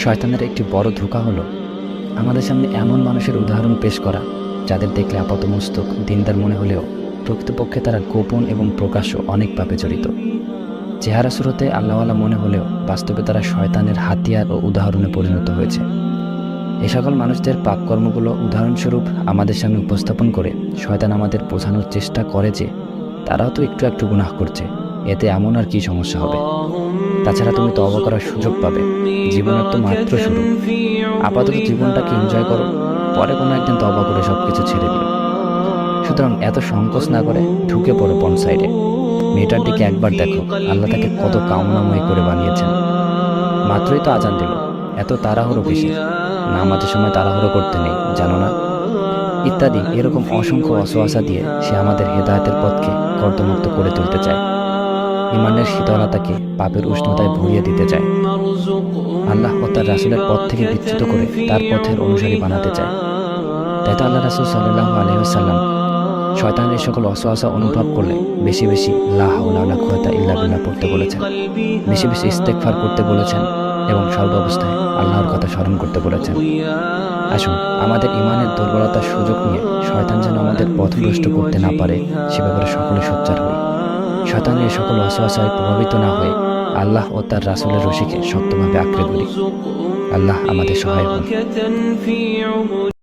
শয়তানের একটি বড় ধোঁকা হলো আমাদের সামনে এমন মানুষের উদাহরণ পেশ করা যাদের দেখলে আপাতমস্তক দিনদার মনে হলেও প্রকৃতপক্ষে তারা গোপন এবং প্রকাশ্য অনেক পাপে জড়িত। চেহারা সুরতে আল্লাহওয়ালা মনে হলেও বাস্তবে তারা শয়তানের হাতিয়ার ও উদাহরণে পরিণত হয়েছে। এ সকল মানুষদের পাপকর্মগুলো উদাহরণস্বরূপ আমাদের সামনে উপস্থাপন করে শয়তান আমাদের বোঝানোর চেষ্টা করে যে তারাও তো একটু একটু গুনাহ করছে, এতে এমন আর কি সমস্যা হবে। তাছাড়া তুমি তওবা করার সুযোগ পাবে, জীবনের তো মাত্র শুরু। আপাতত জীবনটাকে এনজয় করো, পরে কোনো একদিন তওবা করে সবকিছু ছেড়ে দিও। সুতরাং এত সংকোচ না করে ঢুকে পড়ো পর্ন সাইডে। মেয়েটার দিকে একবার দেখো, আল্লাহ তাকে কত কামনাময় করে বানিয়েছেন। মাত্রই তো আজান দিল, এত তাড়াহুড়ো কিসের? নামাজের সময় তাড়াহুড়ো করতে নেই, জানো না? ইত্যাদি এরকম অসংখ্য অসওয়াসা দিয়ে সে আমাদের হেদায়েতের পথকে কর্দমাক্ত করে তুলতে চায়। ইমানের শীতলতাকে পাপের উষ্ণতায় ভরিয়ে দিতে চায়। আল্লাহ ও তার রাসূলের পথ থেকে বিচ্যুত করে তার পথের অনুসারী বানাতে চায়। তাই তো আল্লাহ রাসূল সাল্লাল্লাহু আলাইহি ওয়াসাল্লাম শয়তানের সকল অসওয়াসা অনুভব করলে বেশি বেশি লা হাওলা ওয়ালা কুওয়াতা ইল্লা বিল্লাহ পড়তে বলেছেন, বেশি বেশি ইস্তেগফার করতে বলেছেন এবং সর্বাবস্থায় আল্লাহর কথা স্মরণ করতে বলেছেন। আসুন আমাদের ইমানের দুর্বলতার সুযোগ নিয়ে শয়তান যেন আমাদের পথভ্রষ্ট করতে না পারে সে ব্যাপারে সকলে সোচ্চার হই। শয়তানের সকল অসওয়াসায় প্রভাবিত না হয়ে আল্লাহ ও তার রাসূলের রশিকে শক্তভাবে আঁকড়ে ধরি। আল্লাহ আমাদের সহায় হন।